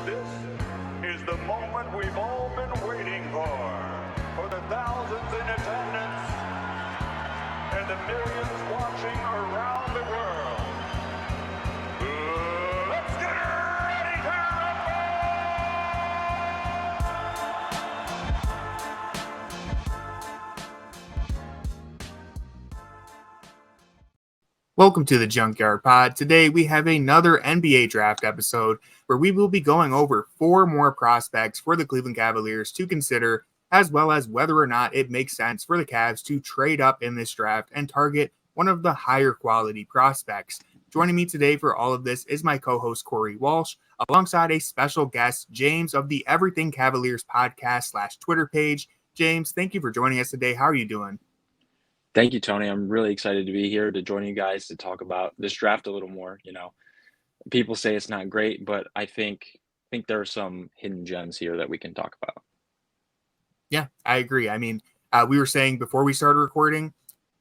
This is the moment we've all been waiting for the thousands in attendance and the millions watching around the world. Let's get ready to Welcome to the Junkyard Pod. Today we have another NBA draft episode where we will be going over 4 more prospects for the Cleveland Cavaliers to consider, as well as whether or not it makes sense for the Cavs to trade up in this draft and target one of the higher quality prospects. Joining me today for all of this is my co-host Corey Walsh, alongside a special guest, James of the Everything Cavaliers podcast / Twitter page. James, thank you for joining us today. How are you doing? Thank you, Tony. I'm really excited to be here to join you guys to talk about this draft a little more. You know, people say it's not great, but I think there are some hidden gems here that we can talk about. Yeah, I agree. I mean, we were saying before we started recording,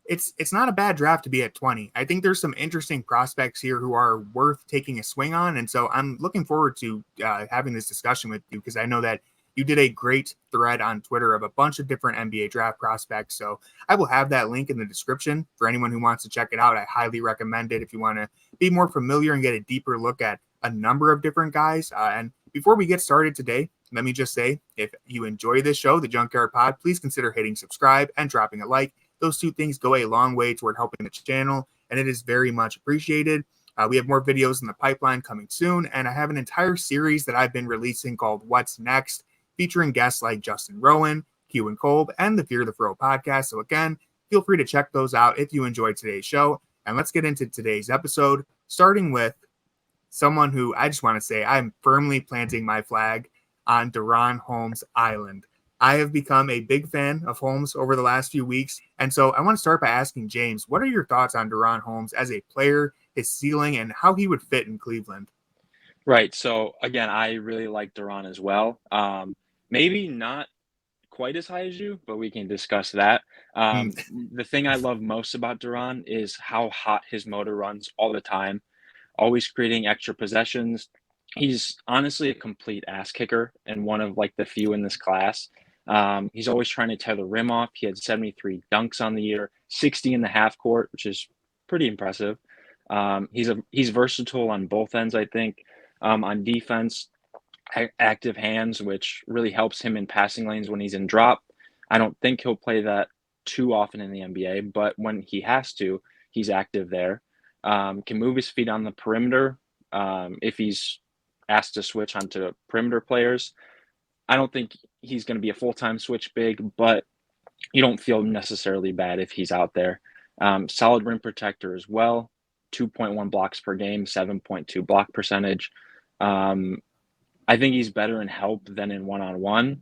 it's not a bad draft to be at 20. I think there's some interesting prospects here who are worth taking a swing on. And so I'm looking forward to having this discussion with you because I know that you did a great thread on Twitter of a bunch of different NBA draft prospects. So I will have that link in the description for anyone who wants to check it out. I highly recommend it if you want to be more familiar and get a deeper look at a number of different guys. And before we get started today, let me just say, if you enjoy this show, the Junkyard Pod, please consider hitting subscribe and dropping a like. Those 2 things go a long way toward helping the channel, and it is very much appreciated. We have more videos in the pipeline coming soon, and I have an entire series that I've been releasing called What's Next, featuring guests like Justin Rowan, Q and Kolb, and the Fear the Fro podcast. So again, feel free to check those out if you enjoyed today's show. And let's get into today's episode, starting with someone who I just want to say I'm firmly planting my flag on DaRon Holmes Island. I have become a big fan of Holmes over the last few weeks. And so I want to start by asking James, what are your thoughts on DaRon Holmes as a player, his ceiling, and how he would fit in Cleveland? Right. So again, I really like DaRon as well. Maybe not quite as high as you, but we can discuss that. The thing I love most about DaRon is how hot his motor runs all the time, always creating extra possessions. He's honestly a complete ass kicker and one of like the few in this class. He's always trying to tear the rim off. He had 73 dunks on the year, 60 in the half court, which is pretty impressive. He's versatile on both ends, I think. On defense, active hands, which really helps him in passing lanes when he's in drop. I don't think he'll play that too often in the NBA, but when he has to, he's active there. Can move his feet on the perimeter if he's asked to switch onto perimeter players. I don't think he's going to be a full-time switch big, but you don't feel necessarily bad if he's out there. Solid rim protector as well, 2.1 blocks per game, 7.2 block percentage. I think he's better in help than in one-on-one,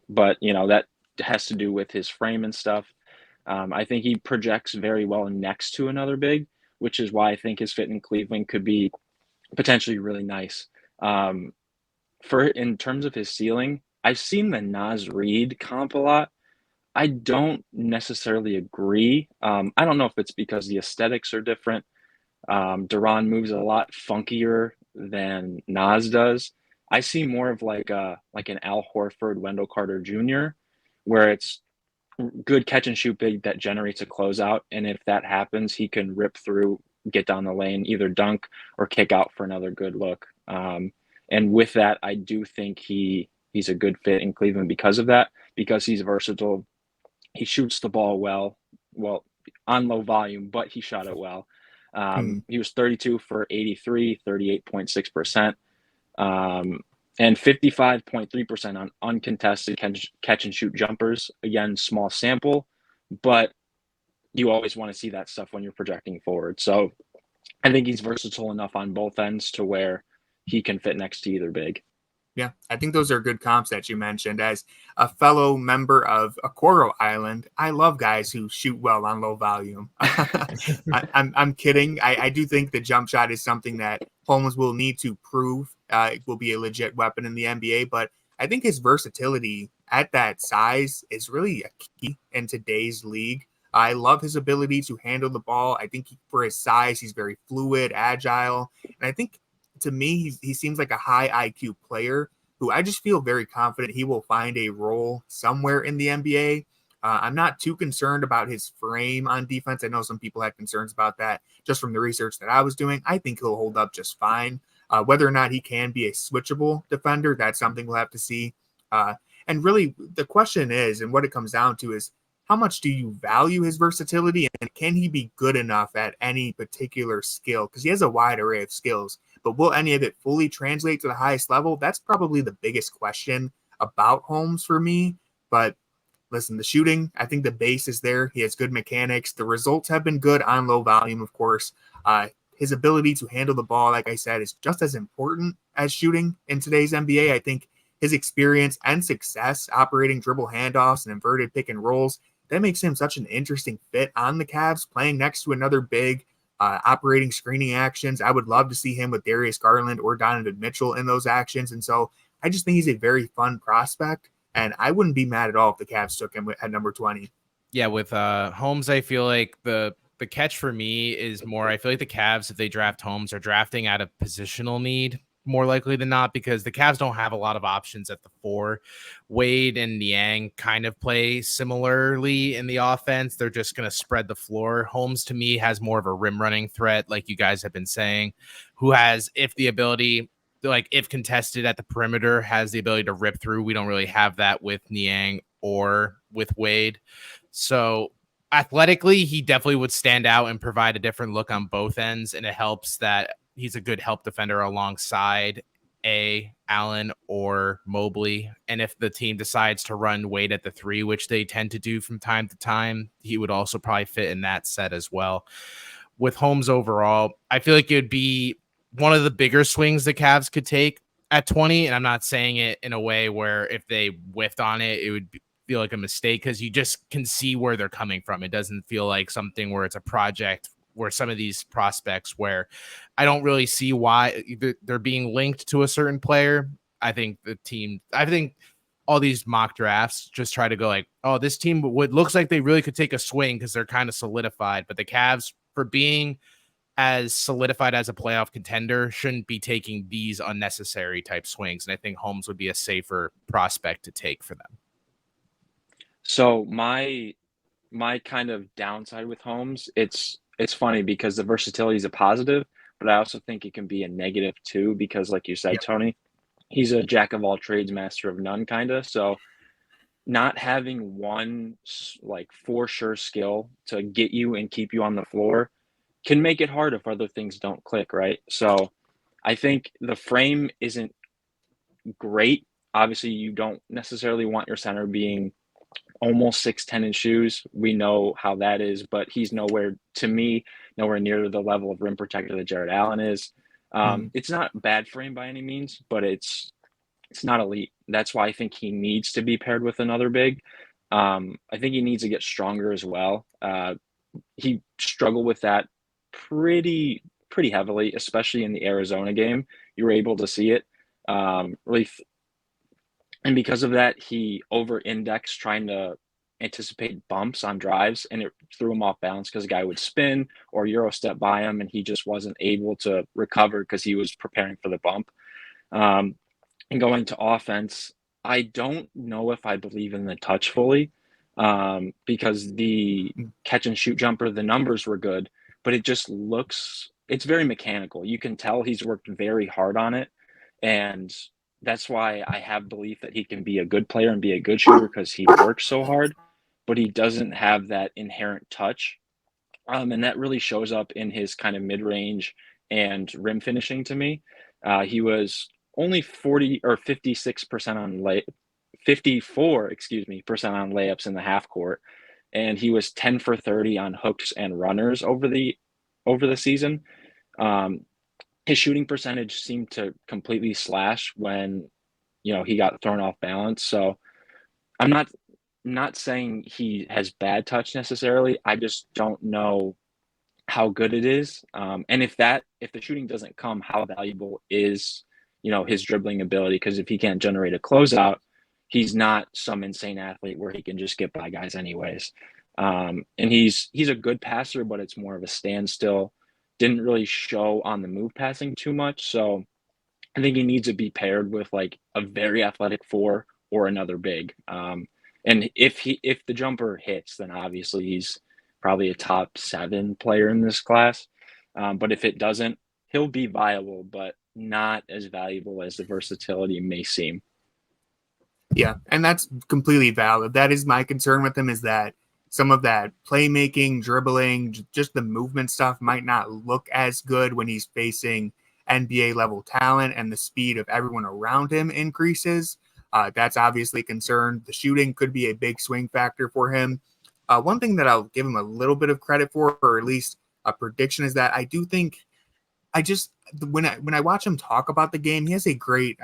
but, you know, that has to do with his frame and stuff. I think he projects very well next to another big, which is why I think his fit in Cleveland could be potentially really nice. In terms of his ceiling, I've seen the Naz Reid comp a lot. I don't necessarily agree. I don't know if it's because the aesthetics are different. DaRon moves a lot funkier than Naz does. I see more of like an Al Horford, Wendell Carter Jr., where it's good catch and shoot big that generates a closeout, and if that happens, he can rip through, get down the lane, either dunk or kick out for another good look. And with that, I do think he's a good fit in Cleveland because of that, because he's versatile. He shoots the ball well on low volume, but he shot it well. He was 32 for 83, 38.6%, and 55.3% on uncontested catch and shoot jumpers. Again, small sample, but you always want to see that stuff when you're projecting forward. So I think he's versatile enough on both ends to where he can fit next to either big. Yeah, I think those are good comps that you mentioned. As a fellow member of Okoro Island, I love guys who shoot well on low volume. I'm kidding. I do think the jump shot is something that Holmes will need to prove it will be a legit weapon in the NBA, but I think his versatility at that size is really a key in today's league. I love his ability to handle the ball. I think for his size, he's very fluid, agile, and I think to me, he seems like a high IQ player who I just feel very confident he will find a role somewhere in the NBA. I'm not too concerned about his frame on defense. I know some people had concerns about that just from the research that I was doing. I think he'll hold up just fine. Whether or not he can be a switchable defender, that's something we'll have to see. And really, the question is, and what it comes down to is, how much do you value his versatility, and can he be good enough at any particular skill? Because he has a wide array of skills, but will any of it fully translate to the highest level? That's probably the biggest question about Holmes for me. But listen, the shooting, I think the base is there. He has good mechanics. The results have been good on low volume, of course. His ability to handle the ball, like I said, is just as important as shooting in today's NBA. I think his experience and success operating dribble handoffs and inverted pick and rolls, that makes him such an interesting fit on the Cavs, playing next to another big, operating screening actions. I would love to see him with Darius Garland or Donovan Mitchell in those actions. And so I just think he's a very fun prospect, and I wouldn't be mad at all if the Cavs took him at number 20. Yeah, with Holmes, I feel like the catch for me is more, I feel like the Cavs, if they draft Holmes, are drafting out of positional need more likely than not, because the Cavs don't have a lot of options at the 4. Wade and Niang kind of play similarly in the offense. They're just going to spread the floor. Holmes, to me, has more of a rim running threat, like you guys have been saying, who has, if contested at the perimeter, has the ability to rip through. We don't really have that with Niang or with Wade. So athletically, he definitely would stand out and provide a different look on both ends, and it helps that he's a good help defender alongside Allen or Mobley. And if the team decides to run Wade at the 3, which they tend to do from time to time, he would also probably fit in that set as well. With Holmes overall, I feel like it would be one of the bigger swings the Cavs could take at 20. And I'm not saying it in a way where if they whiffed on it, it would feel like a mistake, because you just can see where they're coming from. It doesn't feel like something where it's a project where some of these prospects where I don't really see why they're being linked to a certain player. I think all these mock drafts just try to go like, oh, this team looks like they really could take a swing because they're kind of solidified. But the Cavs, for being as solidified as a playoff contender, shouldn't be taking these unnecessary type swings. And I think Holmes would be a safer prospect to take for them. So my kind of downside with Holmes, it's funny because the versatility is a positive, but I also think it can be a negative too, because like you said, Yep. Tony, he's a jack of all trades, master of none kind of. So not having one like for sure skill to get you and keep you on the floor can make it hard if other things don't click, right? So I think the frame isn't great. Obviously, you don't necessarily want your center being almost 6'10" in shoes. We know how that is, but he's nowhere near the level of rim protector that Jarrett Allen is. It's not bad frame by any means, but it's not elite. That's why I think he needs to be paired with another big. I think he needs to get stronger as well. He struggled with that pretty heavily, especially in the Arizona game. You were able to see it. And because of that, he over-indexed trying to anticipate bumps on drives, and it threw him off balance because a guy would spin or Euro step by him, and he just wasn't able to recover because he was preparing for the bump. And going to offense, I don't know if I believe in the touch fully, because the catch and shoot jumper, the numbers were good, but it's very mechanical. You can tell he's worked very hard on it, and that's why I have belief that he can be a good player and be a good shooter, because he works so hard, but he doesn't have that inherent touch. And that really shows up in his kind of mid-range and rim finishing to me. He was only 54% on layups in the half court, and he was 10 for 30 on hooks and runners over the season. His shooting percentage seemed to completely slash when, he got thrown off balance. So I'm not saying he has bad touch necessarily. I just don't know how good it is. And if the shooting doesn't come, how valuable is, his dribbling ability? Because if he can't generate a closeout, he's not some insane athlete where he can just get by guys anyways. And he's a good passer, but it's more of a standstill. Didn't really show on the move passing too much. So I think he needs to be paired with like a very athletic four or another big. And if the jumper hits, then obviously he's probably a top 7 player in this class. But if it doesn't, he'll be viable, but not as valuable as the versatility may seem. Yeah, and that's completely valid. That is my concern with him, is that some of that playmaking, dribbling, just the movement stuff might not look as good when he's facing NBA level talent and the speed of everyone around him increases. That's obviously a concern. The shooting could be a big swing factor for him. One thing that I'll give him a little bit of credit for, or at least a prediction, is that I do think when I watch him talk about the game, he has a great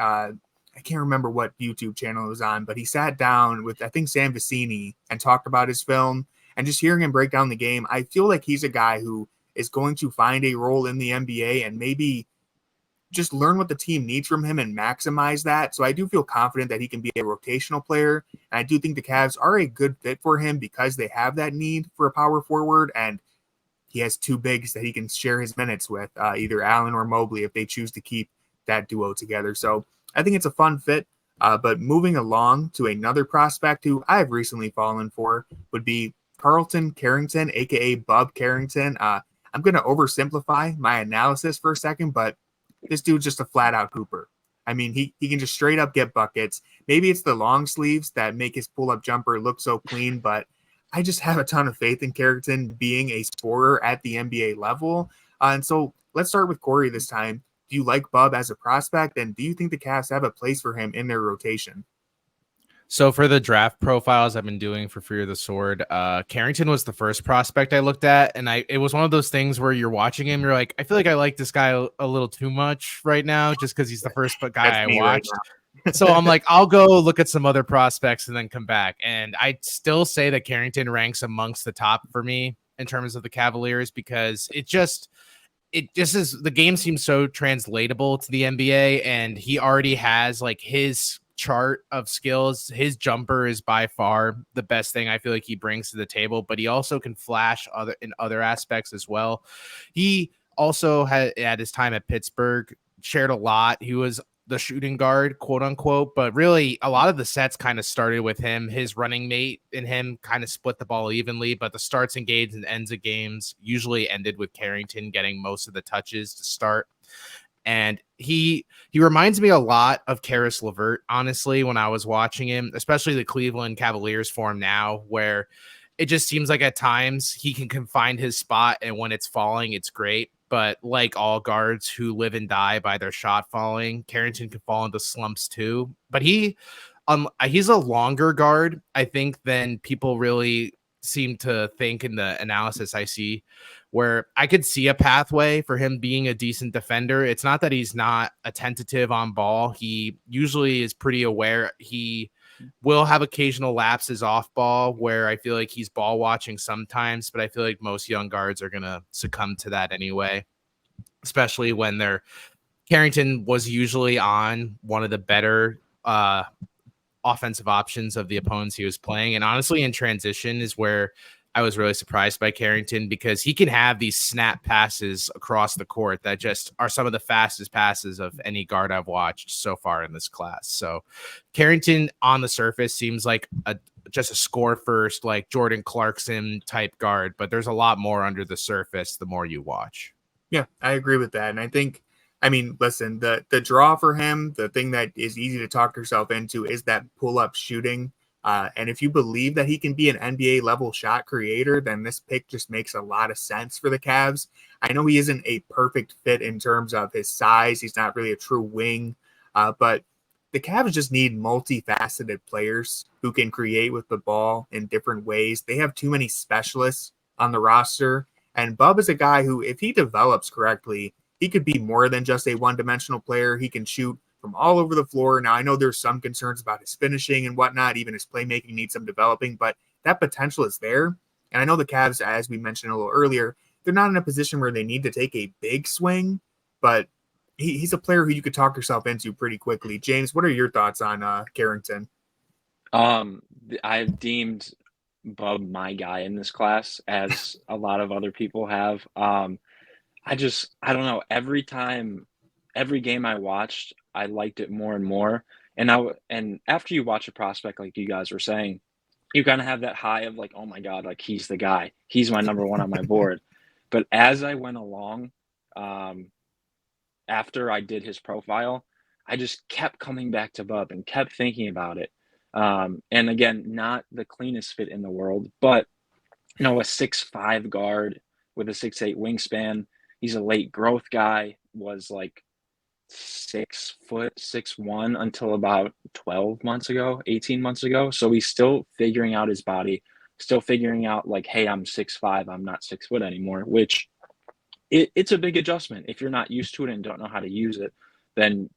I can't remember what YouTube channel it was on, but he sat down with, I think, Sam Vecini and talked about his film, and just hearing him break down the game, I feel like he's a guy who is going to find a role in the NBA and maybe just learn what the team needs from him and maximize that. So I do feel confident that he can be a rotational player. And I do think the Cavs are a good fit for him because they have that need for a power forward, and he has 2 bigs that he can share his minutes with, either Allen or Mobley, if they choose to keep that duo together. So I think it's a fun fit. But moving along to another prospect who I've recently fallen for would be Carlton Carrington, a.k.a. Bub Carrington. I'm going to oversimplify my analysis for a second, but this dude's just a flat-out hooper. I mean, he can just straight up get buckets. Maybe it's the long sleeves that make his pull-up jumper look so clean, but I just have a ton of faith in Carrington being a scorer at the NBA level. And so let's start with Corey this time. Do you like Bub as a prospect, and do you think the Cavs have a place for him in their rotation? So for the draft profiles I've been doing for Fear of the Sword, Carrington was the first prospect I looked at, and it was one of those things where you're watching him, you're like, I feel like I like this guy a little too much right now, just because he's the first guy I watched. Right. So I'm like, I'll go look at some other prospects and then come back. And I still say that Carrington ranks amongst the top for me in terms of the Cavaliers, because it just is, the game seems so translatable to the NBA, and he already has like his chart of skills. His jumper is by far the best thing I feel like he brings to the table, but he also can flash in other aspects as well. He also had, at his time at Pittsburgh, shared a lot. He was the shooting guard, quote unquote, but really a lot of the sets kind of started with him. His running mate and him kind of split the ball evenly, but the starts and games and ends of games usually ended with Carrington getting most of the touches to start. And he reminds me a lot of Karis LeVert, honestly, when I was watching him, especially the Cleveland Cavaliers form now, where it just seems like at times he can find his spot, and when it's falling, it's great. But like all guards who live and die by their shot falling, Carrington can fall into slumps too. But he's a longer guard, I think, than people really seem to think in the analysis I see, where I could see a pathway for him being a decent defender. It's not that he's not attentive on ball. He usually is pretty aware. He will have occasional lapses off ball where I feel like he's ball watching sometimes, but I feel like most young guards are going to succumb to that anyway, especially when Carrington was usually on one of the better offensive options of the opponents he was playing. And honestly, in transition is where I was really surprised by Carrington, because he can have these snap passes across the court that just are some of the fastest passes of any guard I've watched so far in this class. So Carrington on the surface seems like just a score first, like Jordan Clarkson type guard, but there's a lot more under the surface the more you watch. Yeah, I agree with that. And I think, I mean, listen, the draw for him, the thing that is easy to talk yourself into is that pull-up shooting. And if you believe that he can be an NBA level shot creator, then this pick just makes a lot of sense for the Cavs. I know he isn't a perfect fit in terms of his size. He's not really a true wing, but the Cavs just need multifaceted players who can create with the ball in different ways. They have too many specialists on the roster, and Bub is a guy who, if he develops correctly, he could be more than just a one-dimensional player. He can shoot from all over the floor. Now, I know there's some concerns about his finishing and whatnot. Even his playmaking needs some developing, but that potential is there. And I know the Cavs, as we mentioned a little earlier, they're not in a position where they need to take a big swing, but he's a player who you could talk yourself into pretty quickly. James, what are your thoughts on Carrington? I've deemed Bub my guy in this class, as a lot of other people have. I don't know. Every game I watched, I liked it more and more. And after you watch a prospect, like you guys were saying, you kind of have that high of like, oh my God, like he's the guy. He's my number one on my board. But as I went along, after I did his profile, I just kept coming back to Bub and kept thinking about it. And again, not the cleanest fit in the world, but a 6'5" guard with a 6'8" wingspan. He's a late growth guy, was like 6 foot 6'1" until about 12 months ago, 18 months ago. So he's still figuring out his body, still figuring out like, hey, I'm 6'5", I'm not 6 foot anymore, which it's a big adjustment. If you're not used to it and don't know how to use it, then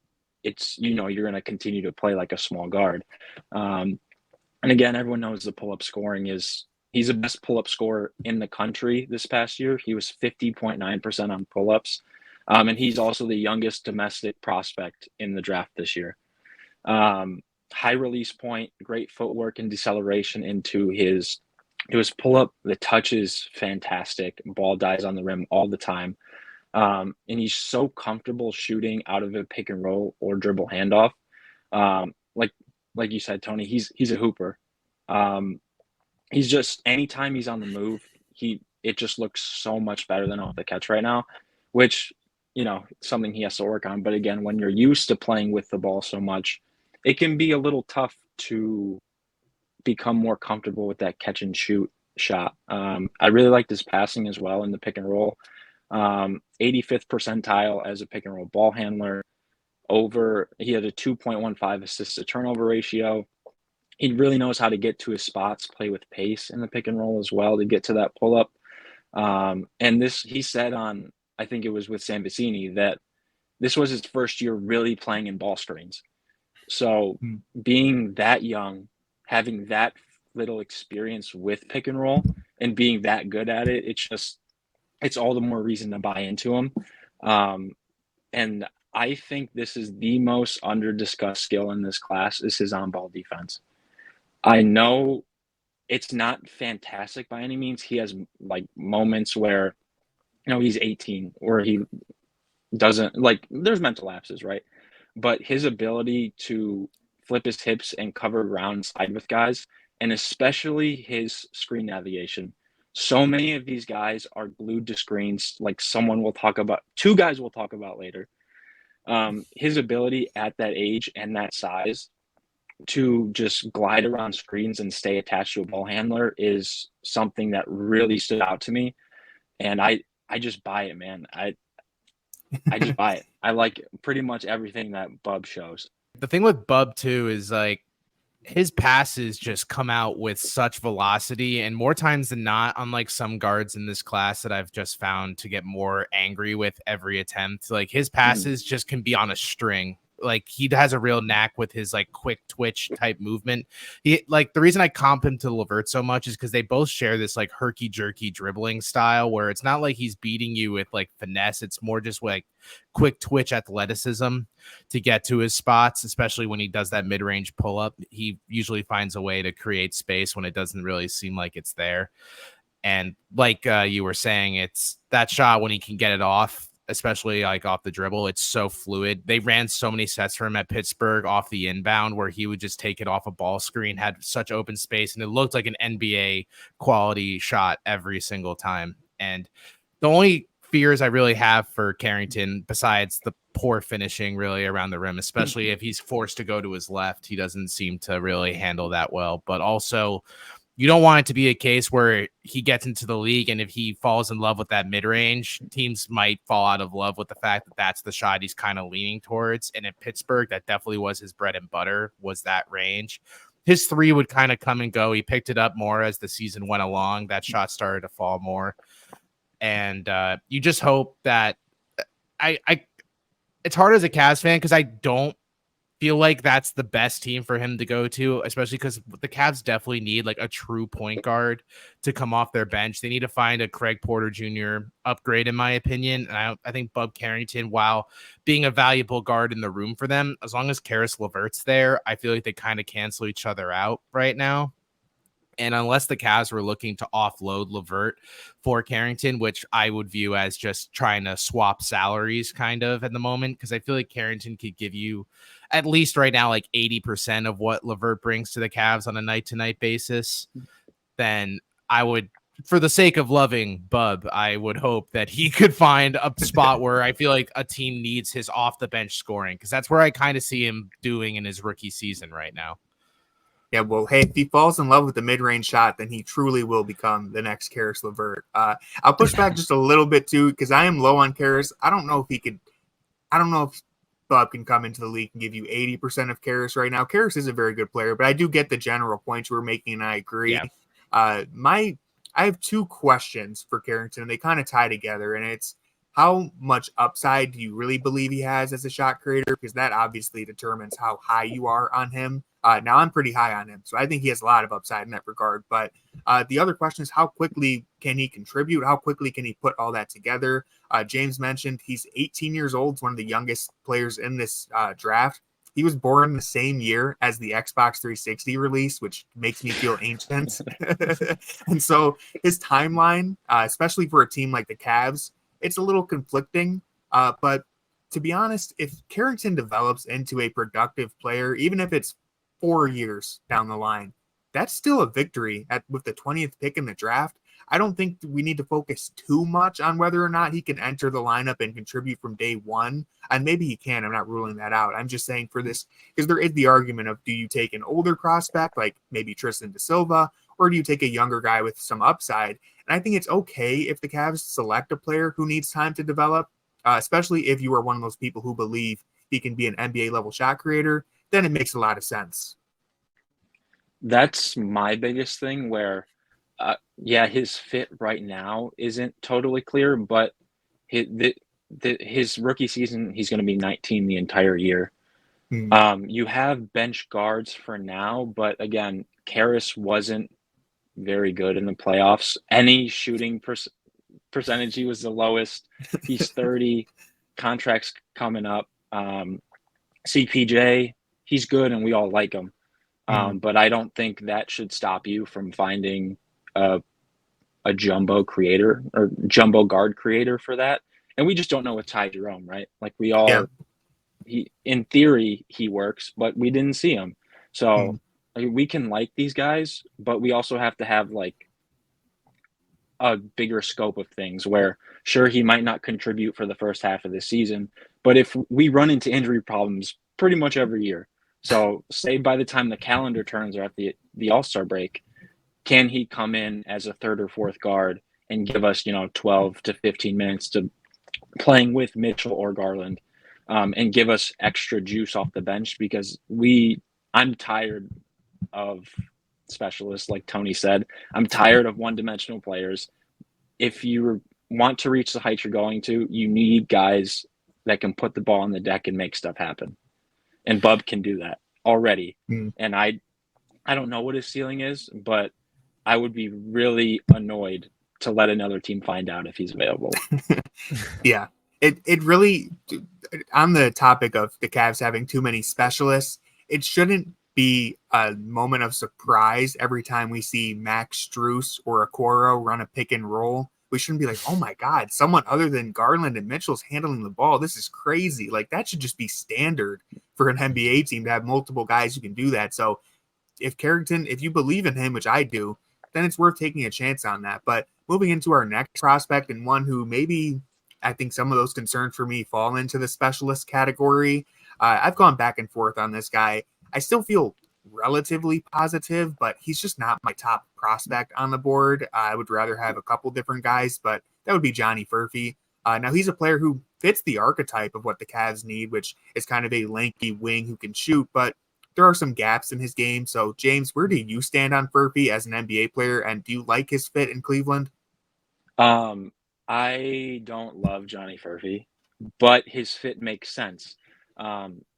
it's, you're going to continue to play like a small guard. And again, everyone knows the pull-up scoring he's the best pull-up scorer in the country this past year. He was 50.9% on pull-ups. And he's also the youngest domestic prospect in the draft this year. High release point, great footwork and deceleration into his pull-up. The touch is fantastic. Ball dies on the rim all the time. And he's so comfortable shooting out of a pick and roll or dribble handoff. Like you said, Tony, he's a hooper. He's just, anytime he's on the move, it just looks so much better than off the catch right now, which, something he has to work on. But again, when you're used to playing with the ball so much, it can be a little tough to become more comfortable with that catch and shoot shot. I really liked his passing as well in the pick and roll. 85th percentile as a pick and roll ball handler. He had a 2.15 assist to turnover ratio. He really knows how to get to his spots, play with pace in the pick and roll as well to get to that pull up. And he said on, I think it was with Sam Vecini, that this was his first year really playing in ball screens. So being that young, having that little experience with pick and roll and being that good at it, it's all the more reason to buy into him. And I think this is the most under-discussed skill in this class is his on-ball defense. I know it's not fantastic by any means. He has like moments where, he's 18 or he doesn't, like, there's mental lapses, right? But his ability to flip his hips and cover ground side with guys, and especially his screen navigation. So many of these guys are glued to screens, like two guys we'll talk about later. His ability at that age and that size to just glide around screens and stay attached to a ball handler is something that really stood out to me. And I just buy it, man. I just buy it. I like pretty much everything that Bub shows. The thing with Bub too is like his passes just come out with such velocity, and more times than not, unlike some guards in this class that I've just found to get more angry with every attempt, like his passes just can be on a string. Like he has a real knack with his like quick twitch type movement. The reason I comp him to LeVert so much is because they both share this like herky jerky dribbling style where it's not like he's beating you with like finesse. It's more just like quick twitch athleticism to get to his spots, especially when he does that mid-range pull up. He usually finds a way to create space when it doesn't really seem like it's there. And like you were saying, it's that shot when he can get it off, especially like off the dribble, it's so fluid. They ran so many sets for him at Pittsburgh off the inbound where he would just take it off a ball screen, had such open space, and it looked like an NBA quality shot every single time. And the only fears I really have for Carrington, besides the poor finishing really around the rim, especially if he's forced to go to his left, he doesn't seem to really handle that well. But also, you don't want it to be a case where he gets into the league and if he falls in love with that mid-range, teams might fall out of love with the fact that that's the shot he's kind of leaning towards. And in Pittsburgh, that definitely was his bread and butter, was that range. His three would kind of come and go. He picked it up more as the season went along. That shot started to fall more. And you just hope that it's hard as a Cavs fan because I don't feel like that's the best team for him to go to, especially because the Cavs definitely need like a true point guard to come off their bench. They need to find a Craig Porter Jr. upgrade, in my opinion. And I think Bub Carrington, while being a valuable guard in the room for them, as long as Karis LeVert's there, I feel like they kind of cancel each other out right now. And unless the Cavs were looking to offload LeVert for Carrington, which I would view as just trying to swap salaries kind of at the moment, because I feel like Carrington could give you at least right now like 80% of what LeVert brings to the Cavs on a night-to-night basis, then I would, for the sake of loving Bub, I would hope that he could find a spot where I feel like a team needs his off-the-bench scoring, because that's where I kind of see him doing in his rookie season right now. Yeah, well, hey, if he falls in love with the mid-range shot, then he truly will become the next Karis LeVert. I'll push back just a little bit, too, because I am low on Karis. I don't know if Bub can come into the league and give you 80% of Karis right now. Karis is a very good player, but I do get the general points you were making, and I agree. Yeah. I have two questions for Carrington, and they kind of tie together, and it's how much upside do you really believe he has as a shot creator? Because that obviously determines how high you are on him. Now I'm pretty high on him, so I think he has a lot of upside in that regard. But the other question is how quickly can he contribute? How quickly can he put all that together? James mentioned he's 18 years old. He's one of the youngest players in this draft. He was born the same year as the Xbox 360 release, which makes me feel ancient. And so his timeline, especially for a team like the Cavs, it's a little conflicting. But to be honest, if Carrington develops into a productive player, even if it's 4 years down the line, that's still a victory with the 20th pick in the draft. I don't think we need to focus too much on whether or not he can enter the lineup and contribute from day one. And maybe he can. I'm not ruling that out. I'm just saying for this, because there is the argument of, do you take an older prospect like maybe Tristan Da Silva, or do you take a younger guy with some upside? And I think it's okay if the Cavs select a player who needs time to develop, especially if you are one of those people who believe he can be an NBA level shot creator. Then it makes a lot of sense. That's my biggest thing where, his fit right now isn't totally clear, but his rookie season, he's going to be 19 the entire year. You have bench guards for now, but again, Karis wasn't very good in the playoffs. Any shooting percentage, he was the lowest. He's 30, contracts coming up. CPJ, he's good and we all like him. But I don't think that should stop you from finding a jumbo creator or jumbo guard creator for that. And we just don't know with Ty Jerome, right? Like we all, in theory, he works, but we didn't see him. So we can like these guys, but we also have to have like a bigger scope of things where sure, he might not contribute for the first half of the season, but if we run into injury problems pretty much every year, so say by the time the calendar turns or at the All-Star break, can he come in as a third or fourth guard and give us, 12 to 15 minutes to playing with Mitchell or Garland and give us extra juice off the bench? Because I'm tired of specialists, like Tony said. I'm tired of one-dimensional players. If you want to reach the heights you're going to, you need guys that can put the ball on the deck and make stuff happen. And Bub can do that already. And I don't know what his ceiling is, but I would be really annoyed to let another team find out if he's available. Yeah. It really, on the topic of the Cavs having too many specialists, it shouldn't be a moment of surprise every time we see Max Strus or Okoro run a pick and roll. We shouldn't be like, oh my God, someone other than Garland and Mitchell's handling the ball. This is crazy. Like that should just be standard for an NBA team to have multiple guys who can do that. So if Carrington, if you believe in him, which I do, then it's worth taking a chance on that. But moving into our next prospect, and one who maybe I think some of those concerns for me fall into the specialist category. I've gone back and forth on this guy. I still feel relatively positive, but he's just not my top prospect on the board. I would rather have a couple different guys, but that would be Johnny Furphy. Now he's a player who fits the archetype of what the Cavs need, which is kind of a lanky wing who can shoot, but there are some gaps in his game. So James, where do you stand on Furphy as an NBA player, and do you like his fit in Cleveland? I don't love Johnny Furphy, but his fit makes sense.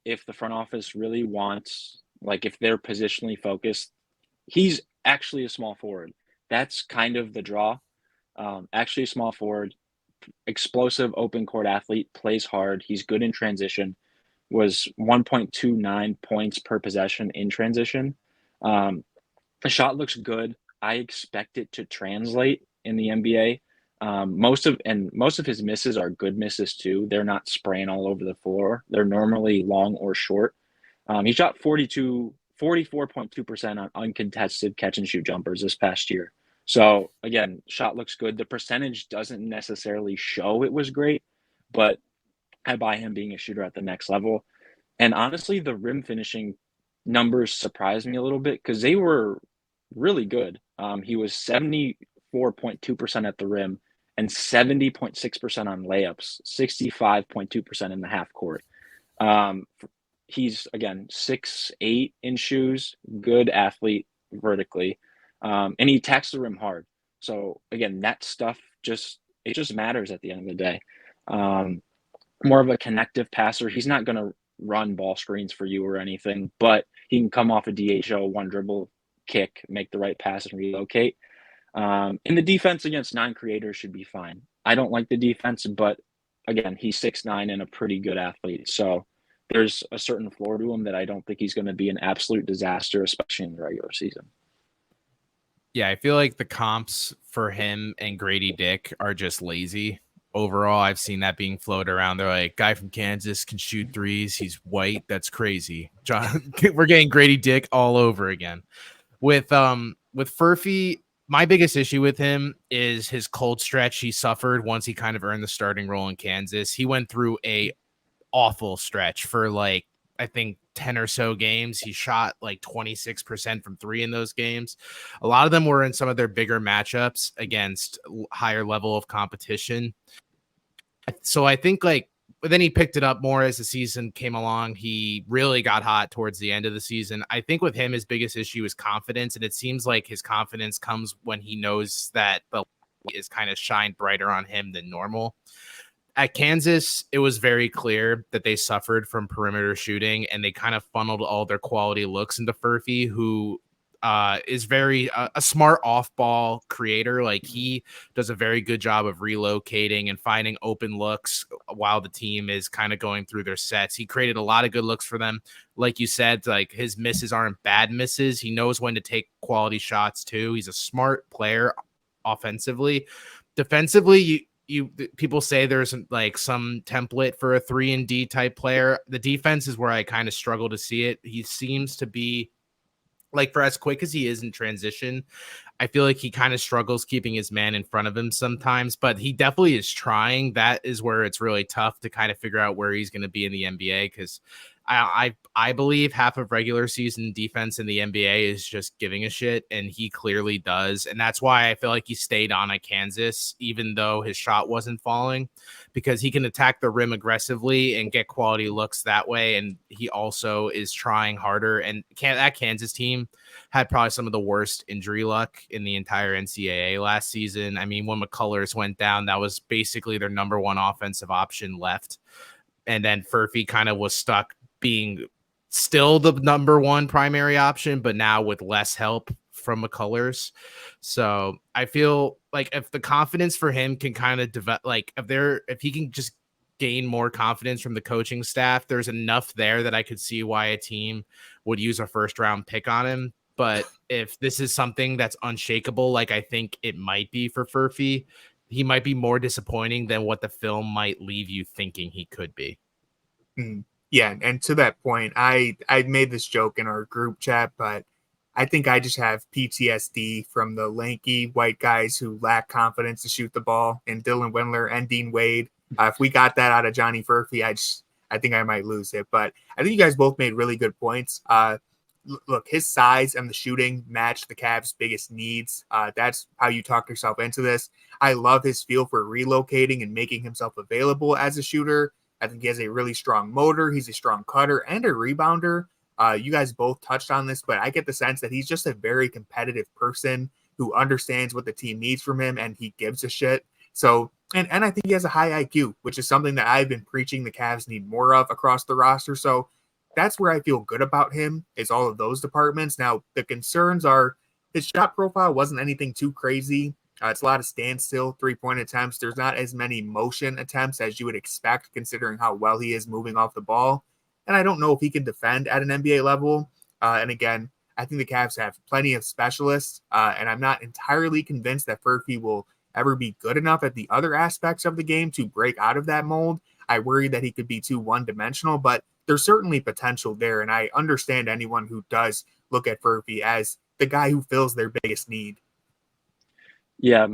If the front office really wants, like if they're positionally focused, he's actually a small forward. That's kind of the draw. Actually a small forward, explosive open court athlete, plays hard. He's good in transition, was 1.29 points per possession in transition. The shot looks good. I expect it to translate in the NBA. Most of his misses are good misses too. They're not spraying all over the floor. They're normally long or short. He shot 44.2% on uncontested catch and shoot jumpers this past year. So again, shot looks good. The percentage doesn't necessarily show it was great, but I buy him being a shooter at the next level. And honestly, the rim finishing numbers surprised me a little bit because they were really good. He was 74.2% at the rim and 70.6% on layups, 65.2% in the half court. He's, again, 6'8" in shoes, good athlete vertically, and he attacks the rim hard. So, again, that stuff just matters at the end of the day. More of a connective passer. He's not going to run ball screens for you or anything, but he can come off a DHO, one dribble, kick, make the right pass, and relocate. And the defense against non-creators should be fine. I don't like the defense, but again, he's 6'9" and a pretty good athlete. So there's a certain floor to him that I don't think he's going to be an absolute disaster, especially in the regular season. Yeah, I feel like the comps for him and Grady Dick are just lazy. Overall, I've seen that being floated around. They're like, guy from Kansas can shoot threes. He's white. That's crazy. We're getting Grady Dick all over again. With Furphy, my biggest issue with him is his cold stretch he suffered once he kind of earned the starting role in Kansas. He went through a awful stretch for like, I think 10 or so games. He shot like 26% from three in those games. A lot of them were in some of their bigger matchups against higher level of competition. So I think but then he picked it up more as the season came along. He really got hot towards the end of the season. I think with him, his biggest issue is confidence. And it seems like his confidence comes when he knows that the light is kind of shined brighter on him than normal. At Kansas, it was very clear that they suffered from perimeter shooting, and they kind of funneled all their quality looks into Furphy, who is very a smart off-ball creator. Like, he does a very good job of relocating and finding open looks while the team is kind of going through their sets. He created a lot of good looks for them. Like you said, like, his misses aren't bad misses. He knows when to take quality shots too. He's a smart player offensively. Defensively, people say there's like some template for a 3-and-D type player. The defense is where I kind of struggle to see it. He seems to be like, for as quick as he is in transition, I feel like he kind of struggles keeping his man in front of him sometimes, but he definitely is trying. That is where it's really tough to kind of figure out where he's going to be in the NBA, because I believe half of regular season defense in the NBA is just giving a shit, and he clearly does. And that's why I feel like he stayed on at Kansas, even though his shot wasn't falling, because he can attack the rim aggressively and get quality looks that way. And he also is trying harder. And that Kansas team had probably some of the worst injury luck in the entire NCAA last season. I mean, when McCullers went down, that was basically their number one offensive option left. And then Furphy kind of was stuck being still the number one primary option, but now with less help from McCullers. So I feel like if the confidence for him can kind of develop, like if he can just gain more confidence from the coaching staff, there's enough there that I could see why a team would use a first round pick on him. But if this is something that's unshakable, like I think it might be for Furphy, he might be more disappointing than what the film might leave you thinking he could be. Yeah, and to that point, I made this joke in our group chat, but I think I just have PTSD from the lanky white guys who lack confidence to shoot the ball, and Dylan Windler and Dean Wade. If we got that out of Johnny Furphy, I think I might lose it. But I think you guys both made really good points. Look, his size and the shooting match the Cavs' biggest needs. That's how you talk yourself into this. I love his feel for relocating and making himself available as a shooter. I think he has a really strong motor. He's a strong cutter and a rebounder. You guys both touched on this, but I get the sense that he's just a very competitive person who understands what the team needs from him, and he gives a shit. So, and I think he has a high IQ, which is something that I've been preaching the Cavs need more of across the roster. So that's where I feel good about him, is all of those departments. Now, the concerns are his shot profile wasn't anything too crazy. It's a lot of standstill three-point attempts. There's not as many motion attempts as you would expect, considering how well he is moving off the ball. And I don't know if he can defend at an NBA level. And again, I think the Cavs have plenty of specialists, and I'm not entirely convinced that Furphy will ever be good enough at the other aspects of the game to break out of that mold. I worry that he could be too one-dimensional, but there's certainly potential there, and I understand anyone who does look at Furphy as the guy who fills their biggest need. Yeah,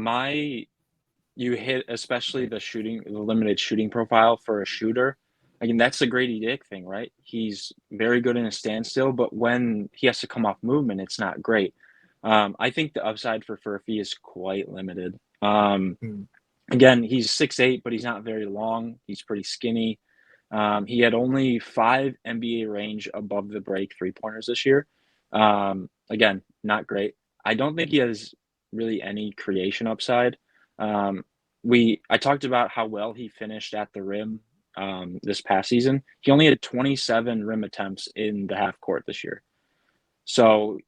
you hit especially the limited shooting profile for a shooter. Again, that's the Grady Dick thing, right? He's very good in a standstill, but when he has to come off movement, it's not great. I think the upside for Furphy is quite limited. Again, he's 6'8", but he's not very long. He's pretty skinny. He had only 5 NBA range above the break three-pointers this year. Again, not great. I don't think he has really any creation upside. I talked about how well he finished at the rim this past season. He only had 27 rim attempts in the half court this year. So,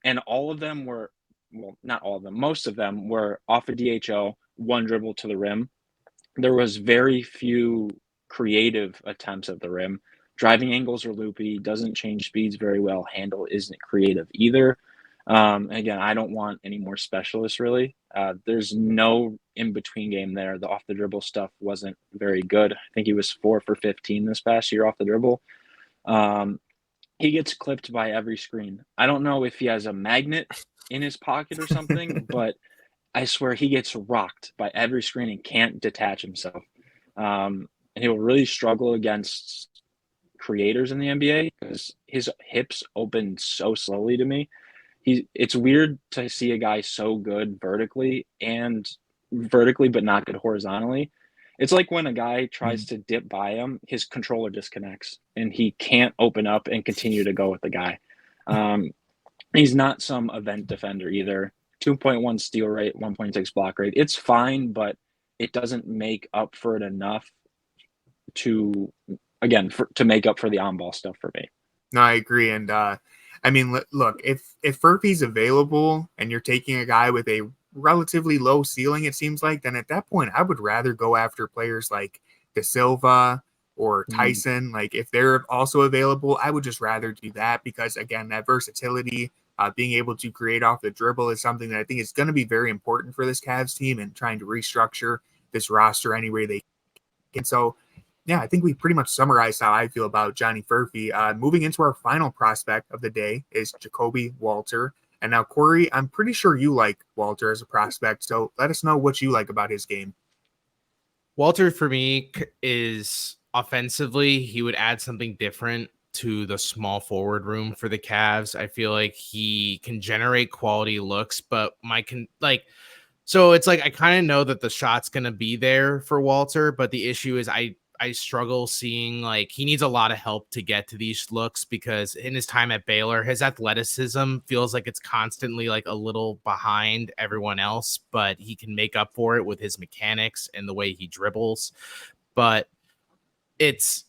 and all of them were, well, not all of them, most of them were off a DHO, one dribble to the rim. There was very few creative attempts at the rim. Driving angles are loopy, doesn't change speeds very well. Handle isn't creative either. Again, I don't want any more specialists really. There's no in-between game there. The off-the-dribble stuff wasn't very good. I think he was 4 for 15 this past year off the dribble. He gets clipped by every screen. I don't know if he has a magnet in his pocket or something, but I swear he gets rocked by every screen and can't detach himself. And he'll really struggle against creators in the NBA because his hips open so slowly to me. It's weird to see a guy so good vertically but not good horizontally. It's like when a guy tries to dip by him, his controller disconnects and he can't open up and continue to go with the guy. He's not some event defender either. 2.1 steal rate, 1.6 block rate. It's fine, but it doesn't make up for it enough to make up for the on-ball stuff for me. No, I agree. And I mean, look, if Furphy's available and you're taking a guy with a relatively low ceiling, it seems like, then at that point, I would rather go after players like De Silva or Tyson. Like if they're also available, I would just rather do that because, again, that versatility, being able to create off the dribble is something that I think is going to be very important for this Cavs team and trying to restructure this roster any way they can. So, yeah, I think we pretty much summarized how I feel about Johnny Furphy. Moving into our final prospect of the day is Jacoby Walter. And now, Corey, I'm pretty sure you like Walter as a prospect, so let us know what you like about his game. Walter, for me, is offensively, he would add something different to the small forward room for the Cavs. I feel like he can generate quality looks, but so it's like I kind of know that the shot's going to be there for Walter, but the issue is I struggle seeing like he needs a lot of help to get to these looks because in his time at Baylor, his athleticism feels like it's constantly like a little behind everyone else, but he can make up for it with his mechanics and the way he dribbles. But it's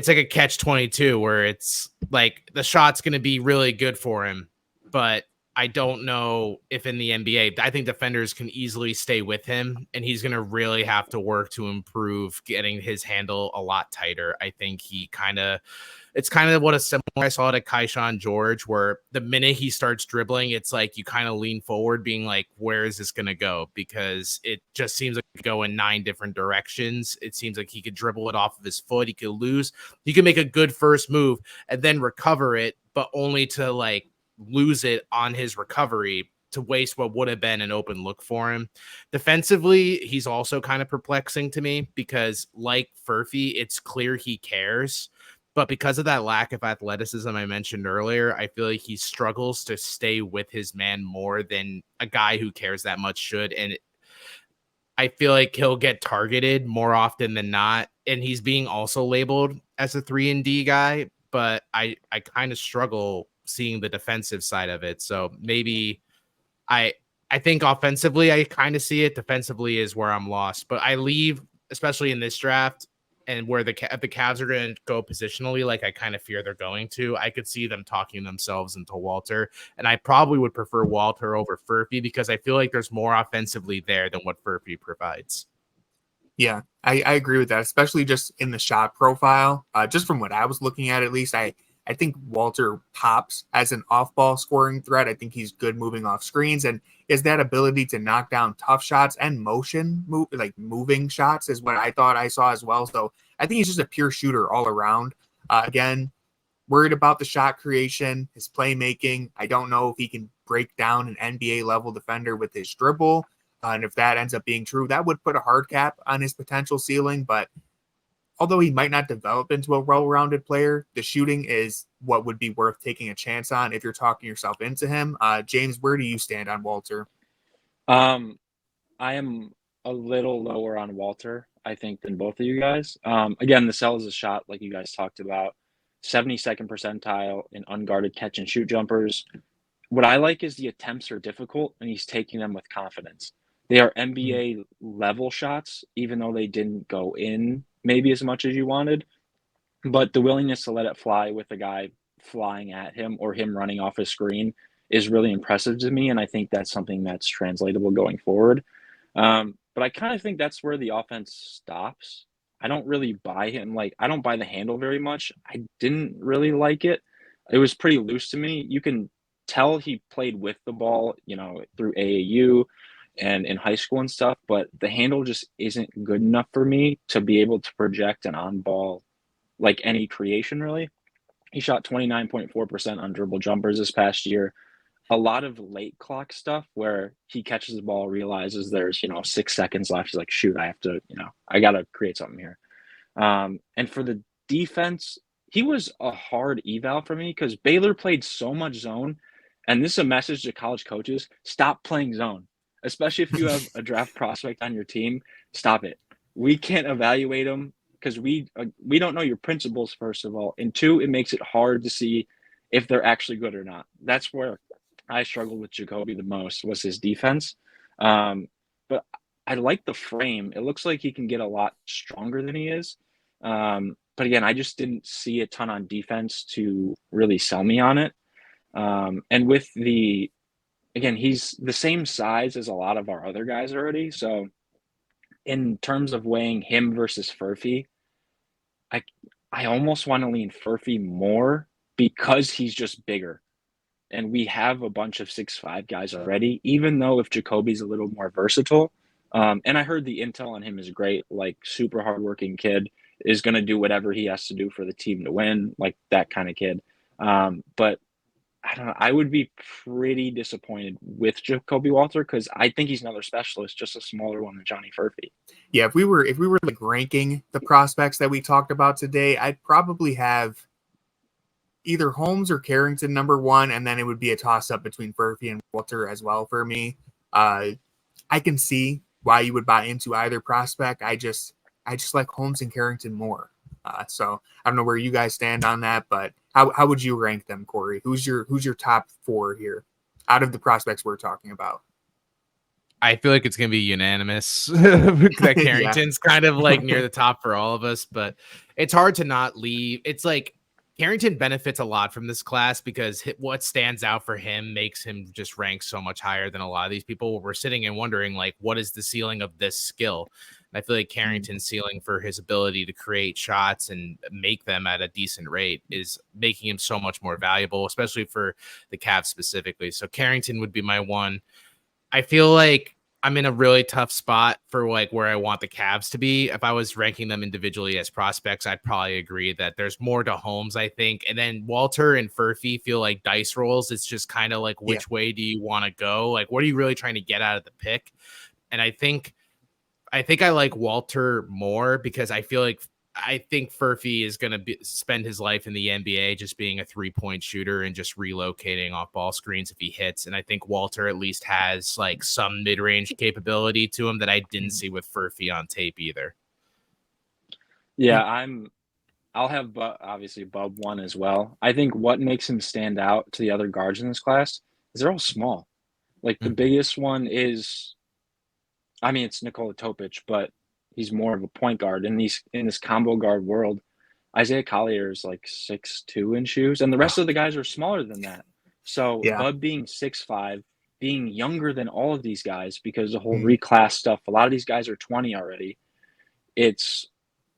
like a catch-22 where it's like the shot's going to be really good for him, but I don't know if in the NBA, I think defenders can easily stay with him, and he's going to really have to work to improve getting his handle a lot tighter. I think it's kind of what a similar I saw to Kaishan George, where the minute he starts dribbling, it's like you kind of lean forward being like, where is this going to go? Because it just seems like it could go in 9 different directions. It seems like he could dribble it off of his foot. He could lose. He could make a good first move and then recover it, but only to like lose it on his recovery to waste what would have been an open look for him. Defensively, he's also kind of perplexing to me because like Furphy, it's clear he cares, but because of that lack of athleticism I mentioned earlier, I feel like he struggles to stay with his man more than a guy who cares that much should. And I feel like he'll get targeted more often than not. And he's being also labeled as a 3-and-D guy, but I kind of struggle seeing the defensive side of it. So maybe I think offensively, I kind of see it. Defensively is where I'm lost, but I leave, especially in this draft and where the Cavs are going to go positionally, like I kind of fear they're going to. I could see them talking themselves into Walter, and I probably would prefer Walter over Furphy because I feel like there's more offensively there than what Furphy provides. Yeah, I agree with that, especially just in the shot profile. Just from what I was looking at least, I I think Walter pops as an off-ball scoring threat. I think he's good moving off screens, and is that ability to knock down tough shots and moving shots is what I thought I saw as well. So I think he's just a pure shooter all around. Again, worried about the shot creation, his playmaking. I don't know if he can break down an NBA level defender with his dribble. And if that ends up being true, that would put a hard cap on his potential ceiling. But although he might not develop into a well-rounded player, the shooting is what would be worth taking a chance on if you're talking yourself into him. James, where do you stand on Walter? I am a little lower on Walter, I think, than both of you guys. Again, the cell is a shot, like you guys talked about. 72nd percentile in unguarded catch and shoot jumpers. What I like is the attempts are difficult, and he's taking them with confidence. They are NBA level shots, even though they didn't go in maybe as much as you wanted. But the willingness to let it fly with the guy flying at him or him running off a screen is really impressive to me, and I think that's something that's translatable going forward. But I kind of think that's where the offense stops. I don't really buy him. I don't buy the handle very much. I didn't really like it. It was pretty loose to me. You can tell he played with the ball, through AAU and in high school and stuff, but the handle just isn't good enough for me to be able to project an on-ball, any creation, really. He shot 29.4% on dribble jumpers this past year. A lot of late clock stuff where he catches the ball, realizes there's, 6 seconds left. He's like, shoot, I have to, I got to create something here. And for the defense, he was a hard eval for me because Baylor played so much zone. And this is a message to college coaches: stop playing zone, especially if you have a draft prospect on your team. Stop it. We can't evaluate them because we don't know your principles, first of all. And two, it makes it hard to see if they're actually good or not. That's where I struggled with Jacoby the most, was his defense. But I like the frame. It looks like he can get a lot stronger than he is. But again, I just didn't see a ton on defense to really sell me on it. And with again, he's the same size as a lot of our other guys already. So in terms of weighing him versus Furphy, I almost want to lean Furphy more because he's just bigger. And we have a bunch of 6'5" guys already, even though if Jacoby's a little more versatile. And I heard the intel on him is great, super hardworking kid, is going to do whatever he has to do for the team to win, that kind of kid. But I don't know. I would be pretty disappointed with Jacoby Walter because I think he's another specialist, just a smaller one than Johnny Furphy. Yeah, if we were ranking the prospects that we talked about today, I'd probably have either Holmes or Carrington number one, and then it would be a toss-up between Furphy and Walter as well for me. I can see why you would buy into either prospect. I just like Holmes and Carrington more. So I don't know where you guys stand on that, but how would you rank them, Corey? Who's your top four here out of the prospects we're talking about? I feel like it's going to be unanimous that Carrington's kind of near the top for all of us, but it's hard to not leave. It's Carrington benefits a lot from this class because what stands out for him makes him just rank so much higher than a lot of these people. We're sitting and wondering, what is the ceiling of this skill? And I feel like Carrington's ceiling for his ability to create shots and make them at a decent rate is making him so much more valuable, especially for the Cavs specifically. So Carrington would be my one. I feel like I'm in a really tough spot for where I want the Cavs to be. If I was ranking them individually as prospects, I'd probably agree that there's more to Holmes, I think. And then Walter and Furphy feel like dice rolls. It's just kind of which way do you want to go? What are you really trying to get out of the pick? And I think I like Walter more because I think Furphy is going to spend his life in the NBA just being a 3-point shooter and just relocating off ball screens if he hits. And I think Walter at least has some mid-range capability to him that I didn't see with Furphy on tape either. Yeah, I'll have obviously Bub one as well. I think what makes him stand out to the other guards in this class is they're all small. The biggest one is, it's Nikola Topic, but he's more of a point guard in this combo guard world. Isaiah Collier is 6'2" in shoes, and the rest of the guys are smaller than that. So Bud being 6'5", being younger than all of these guys because the whole reclass stuff. A lot of these guys are 20 already. It's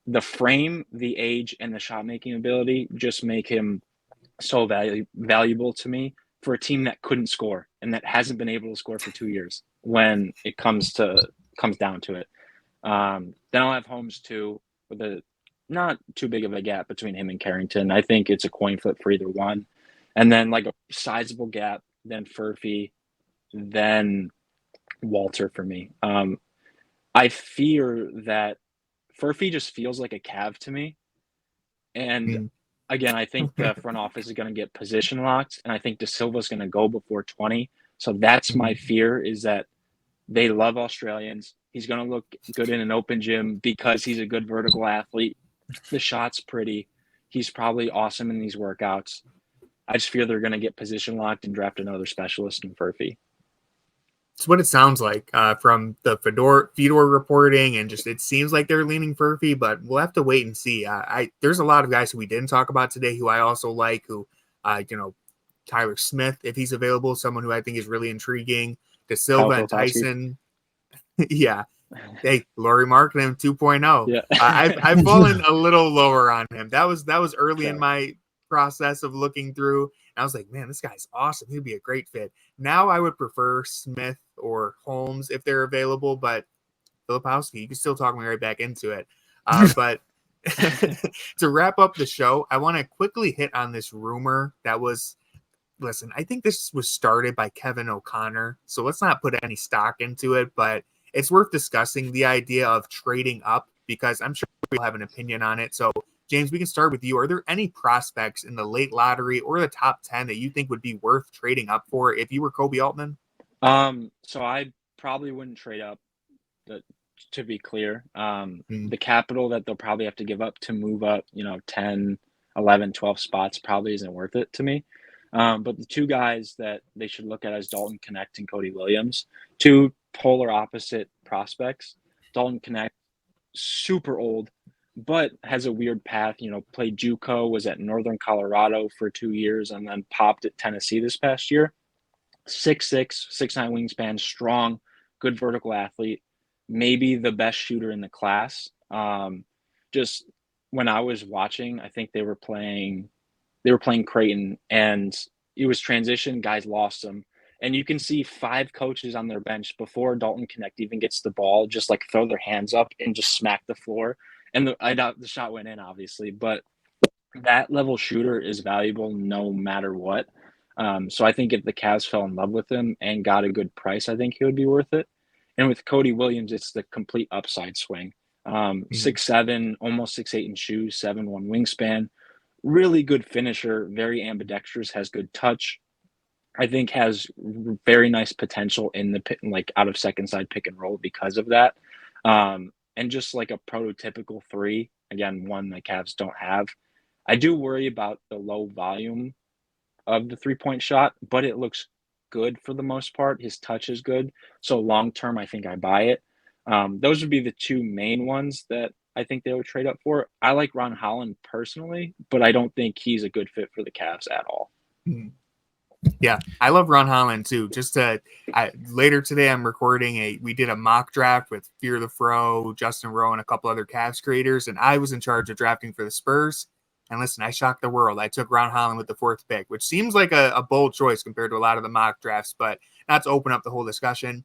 the frame, the age, and the shot making ability just make him so valuable to me for a team that couldn't score and that hasn't been able to score for 2 years when it comes down to it. Then I'll have Holmes too, with a not too big of a gap between him and Carrington. I think it's a coin flip for either one. And then like a sizable gap, then Furphy, then Walter for me. I fear that Furphy just feels like a Cav to me. And again, I think the front office is going to get position locked, and I think De Silva's going to go before 20. So that's my fear, is that they love Australians. He's going to look good in an open gym because he's a good vertical athlete. The shot's pretty. He's probably awesome in these workouts. I just fear they're going to get position locked and draft another specialist in Furphy. It's what it sounds like from the Fedor reporting, and just it seems like they're leaning Furphy, but we'll have to wait and see. There's a lot of guys who we didn't talk about today who I also like, who, Tyler Smith, if he's available, someone who I think is really intriguing. De Silva and Tyson. Yeah. Hey, Lauri Markkanen 2.0. Yeah. I've fallen a little lower on him. That was early in my process of looking through. And I was like, man, this guy's awesome. He'd be a great fit. Now I would prefer Smith or Holmes if they're available, but Filipowski, you can still talk me right back into it. But to wrap up the show, I want to quickly hit on this rumor that was, listen, I think this was started by Kevin O'Connor, so let's not put any stock into it, but it's worth discussing the idea of trading up, because I'm sure we'll have an opinion on it. So James, we can start with you. Are there any prospects in the late lottery or the top 10 that you think would be worth trading up for if you were Kobe Altman? So I probably wouldn't trade up, to be clear. The capital that they'll probably have to give up to move up, 10, 11, 12 spots probably isn't worth it to me. But the two guys that they should look at is Dalton Knecht and Cody Williams, two polar opposite prospects. Dalton Knecht, super old, but has a weird path, played JUCO, was at Northern Colorado for 2 years, and then popped at Tennessee this past year. 6'6", 6'9" wingspan, strong, good vertical athlete, maybe the best shooter in the class. Just when I was watching, I think they were playing Creighton, and it was transition, guys lost him. And you can see 5 coaches on their bench before Dalton Knecht even gets the ball, just like throw their hands up and just smack the floor. And the shot went in, obviously, but that level shooter is valuable no matter what. So I think if the Cavs fell in love with him and got a good price, I think he would be worth it. And with Cody Williams, it's the complete upside swing. 6'7", almost 6'8" in shoes, 7'1" wingspan, really good finisher, very ambidextrous, has good touch. I think has very nice potential in the pit, like out of second side pick and roll because of that. And just like a prototypical 3, again, one the Cavs don't have. I do worry about the low volume of the 3-point shot, but it looks good for the most part. His touch is good. So long-term, I think I buy it. Those would be the two main ones that I think they would trade up for. I like Ron Holland personally, but I don't think he's a good fit for the Cavs at all. Yeah, I love Ron Holland too. Later today, I'm recording we did a mock draft with Fear the Fro, Justin Rowe, and a couple other Cavs creators, and I was in charge of drafting for the Spurs. And listen, I shocked the world. I took Ron Holland with the 4th pick, which seems like a bold choice compared to a lot of the mock drafts, but not to open up the whole discussion.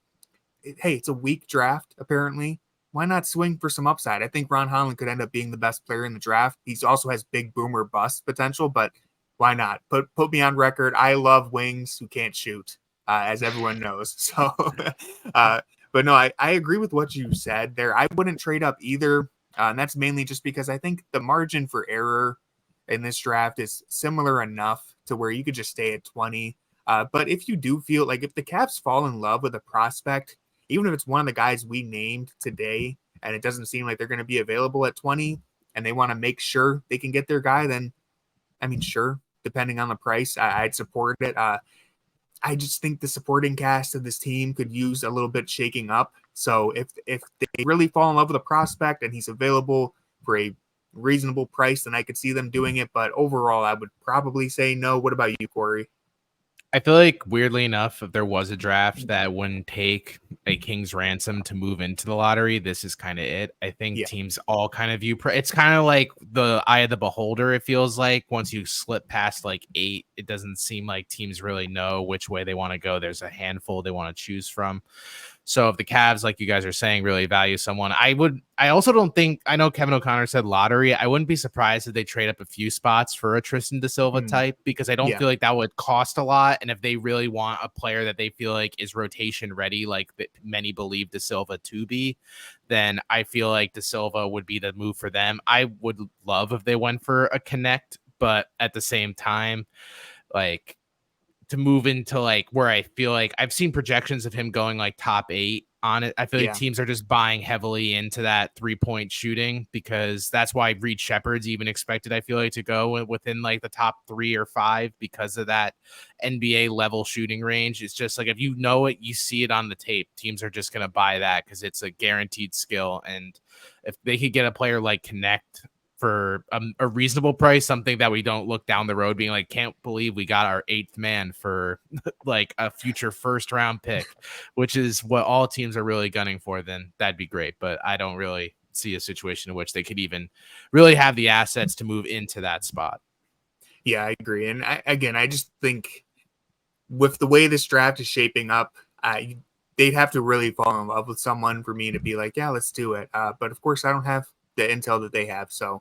Hey, it's a weak draft, apparently. Why not swing for some upside? I think Ron Holland could end up being the best player in the draft. He also has big boomer bust potential, but why not? Put me on record. I love wings who can't shoot, as everyone knows. So, but no, I agree with what you said there. I wouldn't trade up either. And that's mainly just because I think the margin for error in this draft is similar enough to where you could just stay at 20. But if you do feel like if the Cavs fall in love with a prospect, even if it's one of the guys we named today, and it doesn't seem like they're going to be available at 20, and they want to make sure they can get their guy, then, I mean, sure, depending on the price, I'd support it. I just think the supporting cast of this team could use a little bit shaking up. So if they really fall in love with a prospect and he's available for a reasonable price, then I could see them doing it. But overall, I would probably say no. What about you, Corey? I feel like weirdly enough, if there was a draft that wouldn't take a king's ransom to move into the lottery, this is kind of it. I think teams all kind of view it's kind of like the eye of the beholder. It feels like once you slip past like 8, it doesn't seem like teams really know which way they want to go. There's a handful they want to choose from. So if the Cavs, like you guys are saying, really value someone, I also don't think, I know Kevin O'Connor said lottery. I wouldn't be surprised if they trade up a few spots for a Tristan da Silva type, because I don't feel like that would cost a lot. And if they really want a player that they feel like is rotation ready, like many believe da Silva to be, then I feel like da Silva would be the move for them. I would love if they went for a connect, but at the same time, like, to move into like where I feel like I've seen projections of him going like top 8 on it. I feel like teams are just buying heavily into that 3-point shooting, because that's why Reed Shepherd's even expected, I feel like, to go within like the top 3 or 5 because of that NBA level shooting range. It's just like, if you know it, you see it on the tape, teams are just going to buy that because it's a guaranteed skill. And if they could get a player like Connect for a reasonable price, something that we don't look down the road being like, can't believe we got our 8th man for like a future first round pick, which is what all teams are really gunning for, then that'd be great. But I don't really see a situation in which they could even really have the assets to move into that spot. Yeah, I agree. And I just think with the way this draft is shaping up, they'd have to really fall in love with someone for me to be like, yeah, let's do it. But of course, I don't have the intel that they have. So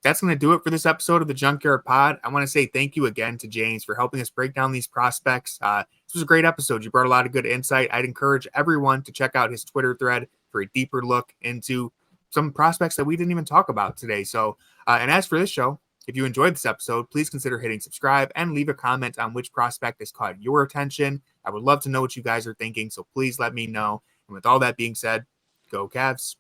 that's going to do it for this episode of the Junkyard Pod. I want to say thank you again to James for helping us break down these prospects. This was a great episode. You brought a lot of good insight. I'd encourage everyone to check out his Twitter thread for a deeper look into some prospects that we didn't even talk about today. So, and as for this show, if you enjoyed this episode, please consider hitting subscribe and leave a comment on which prospect has caught your attention. I would love to know what you guys are thinking, so please let me know. And with all that being said, go Cavs.